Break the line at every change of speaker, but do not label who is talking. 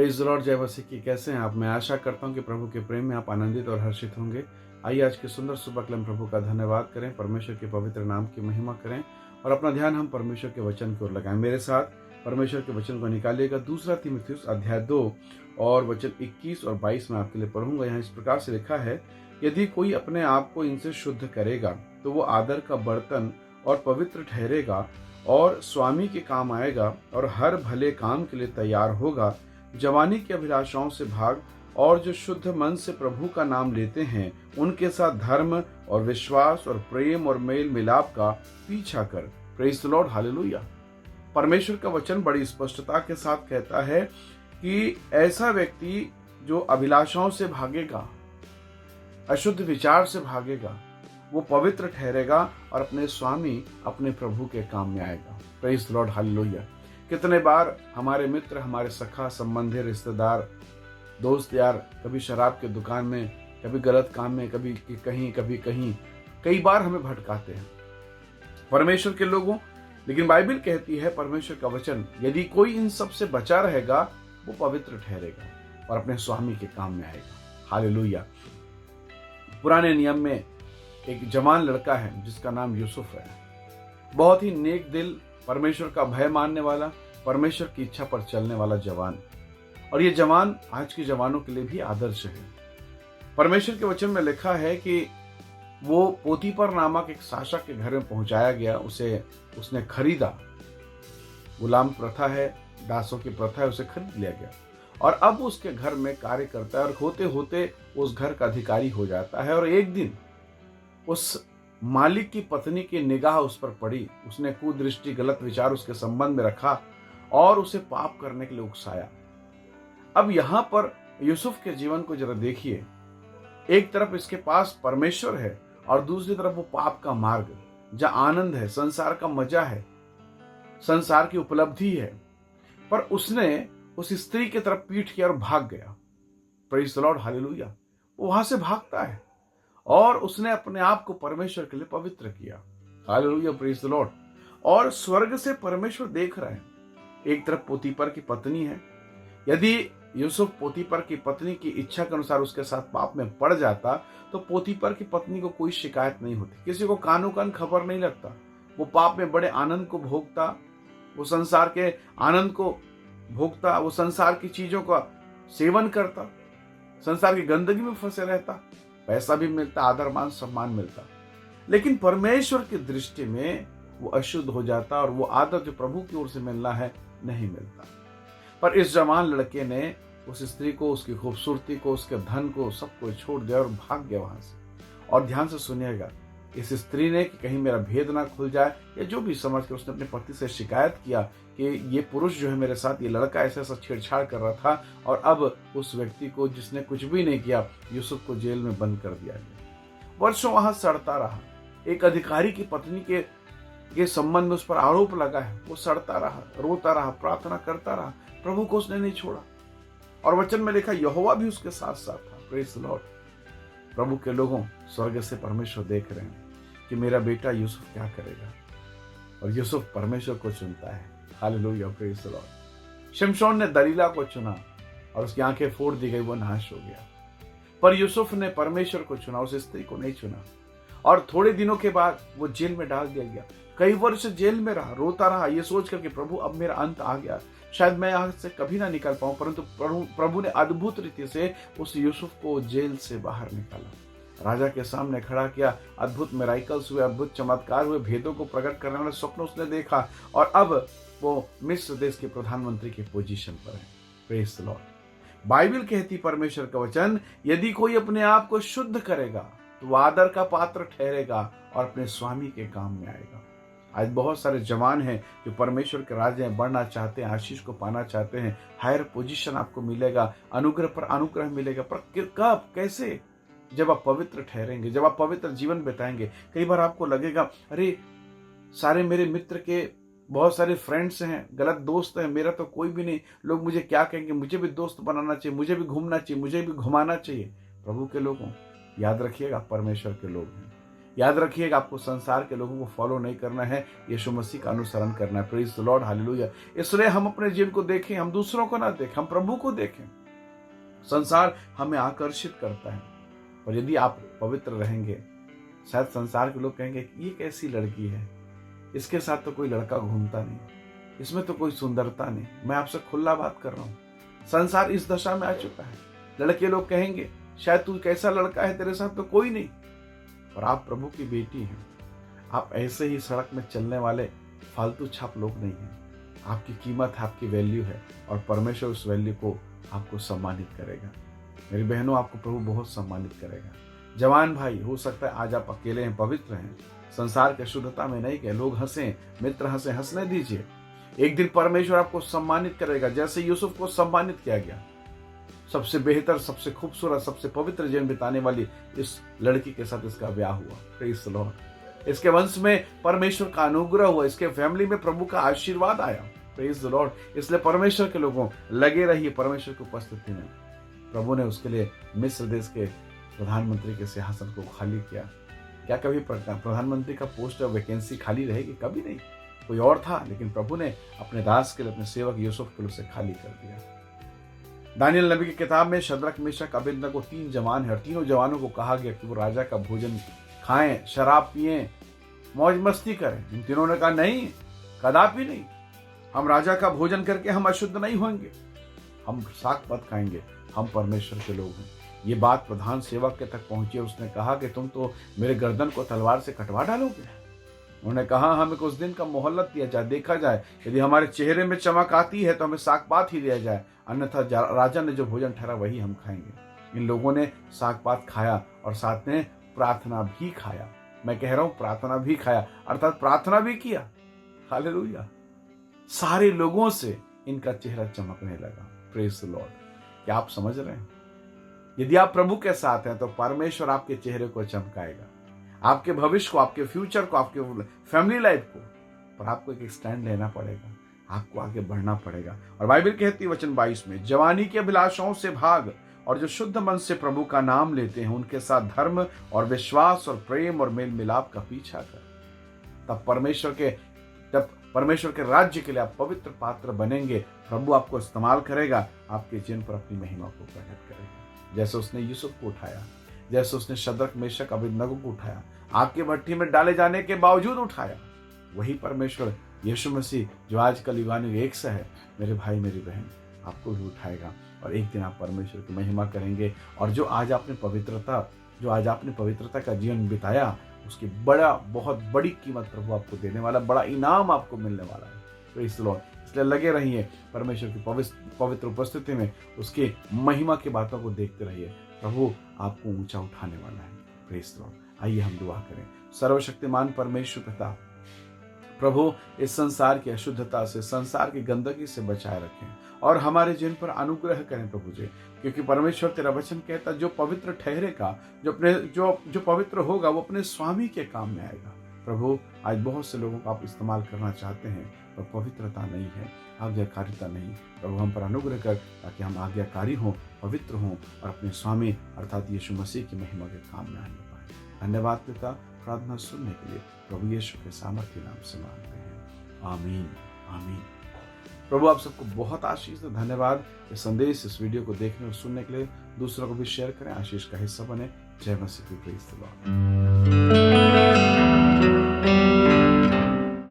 Praise the Lord, जय मसीह की। कैसे हैं आप? मैं आशा करता हूं कि प्रभु के प्रेम में आप आनंदित और हर्षित होंगे। आइए आज की सुंदर सुबह के लिए हम प्रभु का धन्यवाद करें, परमेश्वर के पवित्र नाम की महिमा करें और अपना ध्यान हम परमेश्वर के वचन की ओर लगाएं। मेरे साथ परमेश्वर के वचन को निकालिएगा। दूसरा तीमुथियुस अध्याय 2 और वचन 21 और 22 में आपके लिए पढ़ूंगा। यहाँ इस प्रकार से लिखा है, यदि कोई अपने आप को इनसे शुद्ध करेगा तो वो आदर का बर्तन और पवित्र ठहरेगा और स्वामी के काम आएगा और हर भले काम के लिए तैयार होगा। जवानी की अभिलाषाओं से भाग और जो शुद्ध मन से प्रभु का नाम लेते हैं उनके साथ धर्म और विश्वास और प्रेम और मेल मिलाप का पीछा कर। Praise the Lord, hallelujah. परमेश्वर का वचन बड़ी स्पष्टता के साथ कहता है कि ऐसा व्यक्ति जो अभिलाषाओं से भागेगा, अशुद्ध विचार से भागेगा, वो पवित्र ठहरेगा और अपने स्वामी, अपने प्रभु के काम में आएगा। Praise the Lord, hallelujah. कितने बार हमारे मित्र, हमारे सखा संबंधी, रिश्तेदार, दोस्त यार कभी शराब के दुकान में, कभी गलत काम में, कभी कहीं कई बार हमें भटकाते हैं परमेश्वर के लोगों। लेकिन बाइबल कहती है, परमेश्वर का वचन, यदि कोई इन सब से बचा रहेगा वो पवित्र ठहरेगा और अपने स्वामी के काम में आएगा। हालेलुया। पुराने नियम में एक जवान लड़का है जिसका नाम यूसुफ है। बहुत ही नेक दिल, परमेश्वर का भय मानने वाला, परमेश्वर की इच्छा पर चलने वाला जवान। और ये जवान आज के जवानों के लिए भी आदर्श है। परमेश्वर के वचन में लिखा है कि वो पोतीपर नामक एक शासक के घर में पहुंचाया गया। उसने खरीदा। गुलाम प्रथा है, दासों की प्रथा है, उसे खरीद लिया गया और अब उसके घर में कार्य करता है और होते होते उस घर का अधिकारी हो जाता है। और एक दिन उस मालिक की पत्नी की निगाह उस पर पड़ी। उसने कुदृष्टि, गलत विचार उसके संबंध में रखा और उसे पाप करने के लिए उकसाया। अब यहां पर यूसुफ के जीवन को जरा देखिए। एक तरफ इसके पास परमेश्वर है और दूसरी तरफ वो पाप का मार्ग, जहां आनंद है, संसार का मजा है, संसार की उपलब्धि है, पर उसने उस स्त्री की तरफ पीठ किया और भाग गया। Praise the Lord, hallelujah. वो वहां से भागता है और उसने अपने आप को परमेश्वर के लिए पवित्र किया। Hallelujah, praise the Lord. और स्वर्ग से परमेश्वर देख रहे हैं। एक तरफ पोतीपर की पत्नी है। यदि यूसुफ पोतीपर की पत्नी की इच्छा के अनुसार उसके साथ पाप में पड़ जाता तो पोतीपर की पत्नी को कोई शिकायत नहीं होती, किसी को कानो कान खबर नहीं लगता। वो पाप में बड़े आनंद को भोगता, वो संसार के आनंद को भोगता, वो संसार की चीजों का सेवन करता, संसार की गंदगी में फंसे रहता, पैसा भी मिलता, आदर मान सम्मान मिलता। लेकिन परमेश्वर की दृष्टि में वो अशुद्ध हो जाता और वो आदर जो प्रभु की ओर से मिलना है नहीं मिलता। पर इस जवान लड़के ने उस स्त्री को, उसकी खूबसूरती को, उसके धन को, सबको छोड़ दिया और भाग गया वहां से। और ध्यान से सुनिएगा, इस स्त्री ने कि कहीं मेरा भेद ना खुल जाए या जो भी समझ के उसने अपने पति से शिकायत किया कि ये पुरुष जो है मेरे साथ, ये लड़का ऐसा ऐसा छेड़छाड़ कर रहा था। और अब उस व्यक्ति को, जिसने कुछ भी नहीं किया, यूसुफ को जेल में बंद कर दिया गया। वर्षों वहां सड़ता रहा। एक अधिकारी की पत्नी के संबंध में उस पर आरोप लगा है। वो सड़ता रहा, रोता रहा, प्रार्थना करता रहा, प्रभु को उसने नहीं छोड़ा। और वचन में लिखा, यहोवा भी उसके साथ साथ था। Praise the Lord. प्रभु के लोगों, स्वर्ग से परमेश्वर देख रहे हैं कि मेरा बेटा यूसुफ क्या करेगा। और यूसुफ परमेश्वर को चुनता है। Hallelujah, praise the Lord. शिमशोन ने दलीला को चुना और उसकी आंखें फोड़ दी गई, वो नाश हो गया। पर यूसुफ ने परमेश्वर को चुना, उस स्त्री को नहीं चुना। और थोड़े दिनों के बाद वो जेल में डाल दिया गया। कई वर्ष जेल में रहा, रोता रहा, ये सोचकर कि प्रभु अब मेरा अंत आ गया, शायद मैं यहाँ से कभी ना निकल पाऊं। परंतु प्रभु ने अद्भुत रीति से उस यूसुफ को जेल से बाहर निकाला, राजा के सामने खड़ा किया। अद्भुत मिराकल्स हुए, अद्भुत चमत्कार हुए, भेदों को प्रकट करने वाले स्वप्न उसने देखा और अब वो मिस्र देश के प्रधानमंत्री की पोजीशन पर है। Praise the Lord. बाइबल कहती, परमेश्वर का वचन, यदि कोई अपने आप को शुद्ध करेगा तो वो आदर का पात्र ठहरेगा और अपने स्वामी के काम में आएगा। आज बहुत सारे जवान हैं जो परमेश्वर के राज्य में बढ़ना चाहते हैं, आशीष को पाना चाहते हैं, हायर पोजीशन आपको मिलेगा, अनुग्रह पर अनुग्रह मिलेगा। पर कब, कैसे? जब आप पवित्र ठहरेंगे, जब आप पवित्र जीवन बिताएंगे। कई बार आपको लगेगा, अरे सारे मेरे मित्र के बहुत सारे फ्रेंड्स हैं, गलत दोस्त हैं, मेरा तो कोई भी नहीं, लोग मुझे क्या कहेंगे, मुझे भी दोस्त बनाना चाहिए, मुझे भी घूमना चाहिए, मुझे भी घुमाना चाहिए। प्रभु के लोगों, याद रखिएगा, परमेश्वर के लोग हैं। याद रखिएगा, आपको संसार के लोगों को फॉलो नहीं करना है, यीशु मसीह का अनुसरण करना है। Praise the Lord, hallelujah. इसलिए हम अपने जीवन को देखें, हम दूसरों को ना देखें, हम प्रभु को देखें। संसार हमें आकर्षित करता है, और यदि आप पवित्र रहेंगे, शायद संसार के लोग कहेंगे ये कैसी लड़की है, इसके साथ तो कोई लड़का घूमता नहीं, इसमें तो कोई सुंदरता नहीं। मैं आपसे खुला बात कर रहा हूं, संसार इस दशा में आ चुका है। लड़के लोग कहेंगे शायद तू कैसा लड़का है, तेरे साथ तो कोई नहीं, और आप प्रभु की बेटी हैं। आप ऐसे ही सड़क में चलने वाले फालतू छाप लोग नहीं हैं। आपकी कीमत है, आपकी वैल्यू है, और परमेश्वर उस वैल्यू को आपको सम्मानित करेगा। मेरी बहनों, आपको प्रभु बहुत सम्मानित करेगा। जवान भाई, हो सकता है आज आप अकेले हैं, पवित्र हैं, संसार के शुद्धता में नहीं गए, लोग हंसे, मित्र हंसे, हंसने दीजिए। एक दिन परमेश्वर आपको सम्मानित करेगा, जैसे यूसुफ को सम्मानित किया गया। सबसे बेहतर, सबसे खूबसूरत, सबसे पवित्र जीवन बिताने वाली इस लड़की के साथ इसका ब्याह हुआ। Praise the Lord. इसके वंश में परमेश्वर का अनुग्रह हुआ, इसके फैमिली में प्रभु का आशीर्वाद आया। Praise the Lord. इसलिए परमेश्वर के लोगों लगे रहिए परमेश्वर की उपस्थिति में। प्रभु ने उसके लिए मिस्र देश के प्रधानमंत्री के सिंहासन को खाली किया। क्या कभी प्रधानमंत्री का पोस्ट वैकेंसी खाली रहेगी? कभी नहीं। कोई और था, लेकिन प्रभु ने अपने दास के लिए, अपने सेवक यूसुफ के लिए उसे खाली कर दिया। दानियल नबी की किताब में शद्रक, मेशक, अबेदनगो 3 जवान है, और तीनों जवानों को कहा गया कि वो राजा का भोजन खाएं, शराब पिएं, मौज मस्ती करें। इन तीनों ने कहा नहीं, कदापि नहीं, हम राजा का भोजन करके हम अशुद्ध नहीं होंगे, हम साग पत खाएंगे, हम परमेश्वर के लोग हैं। ये बात प्रधान सेवक के तक पहुंची। उसने कहा कि तुम तो मेरे गर्दन को तलवार से कटवा डालोगे। उन्होंने कहा हमें कुछ दिन का मोहलत दिया जाए, देखा जाए, यदि हमारे चेहरे में चमक आती है तो हमें साग पात ही दिया जाए, अन्यथा राजा ने जो भोजन ठहरा वही हम खाएंगे। इन लोगों ने साग पात खाया और साथ में प्रार्थना भी खाया। मैं कह रहा हूं प्रार्थना भी खाया, अर्थात प्रार्थना भी किया। हालेलुया। सारे लोगों से इनका चेहरा चमकने लगा। Praise the Lord. क्या आप समझ रहे हैं? यदि आप प्रभु के साथ हैं तो परमेश्वर आपके चेहरे को चमकाएगा, आपके भविष्य को, आपके फ्यूचर को, आपके फैमिली लाइफ को। पर आपको एक स्टैंड लेना पड़ेगा, आपको आगे बढ़ना पड़ेगा। और बाइबल कहती है वचन 22 में, जवानी के अभिलाषाओं से भाग, और जो शुद्ध मन से प्रभु का नाम लेते हैं उनके साथ धर्म और विश्वास और प्रेम और मेल मिलाप का पीछा कर। तब परमेश्वर के राज्य के लिए आप पवित्र पात्र बनेंगे। प्रभु आपको इस्तेमाल करेगा, आपके जीवन पर अपनी महिमा को प्रकट करेगा। जैसे उसने यूसुफ को उठाया, जैसे उसने शद्रक, मेशक, अबेदनगो को उठाया, आग की भट्ठी में डाले जाने के बावजूद उठाया, वही परमेश्वर यीशु मसीह जो आजकल युगानुग एक सा है, मेरे भाई मेरी बहन, आपको भी उठाएगा। और एक दिन आप परमेश्वर की महिमा करेंगे। और जो आज आपने पवित्रता का जीवन बिताया, उसकी बहुत बड़ी कीमत प्रभु आपको देने वाला, बड़ा इनाम आपको मिलने वाला है। Praise the Lord. इसलिए लगे रहिए परमेश्वर की पवित्र उपस्थिति में, उसकी महिमा की बातों को देखते रहिए। प्रभु आपको ऊंचा उठाने वाला है। Praise the Lord. आइए हम दुआ करें। सर्वशक्तिमान परमेश्वर पिता, प्रभु इस संसार की अशुद्धता से, संसार की गंदगी से बचाए रखें और हमारे जीवन पर अनुग्रह करें प्रभु जी। क्योंकि परमेश्वर तेरा वचन कहता, जो पवित्र ठहरेगा, जो पवित्र होगा, वो अपने स्वामी के काम में आएगा। प्रभु आज बहुत से लोगों को आप इस्तेमाल करना चाहते हैं, पर पवित्रता नहीं है, आज्ञाकारिता नहीं। प्रभु हम पर अनुग्रह कर, ताकि हम आज्ञाकारी हों, पवित्र हों और अपने स्वामी अर्थात यीशु मसीह की महिमा के काम में आने पाए। धन्यवाद पिता, प्रार्थना सुनने के लिए प्रभु यीशु के सामर्थ्य नाम से मांगते हैं। आमीन, आमीन। प्रभु आप सबको बहुत आशीष दे। धन्यवाद। ये संदेश, इस वीडियो को देखने और सुनने के लिए दूसरों को भी शेयर करें, आशीष का हिस्सा बने। जय मसीह की। Praise the Lord.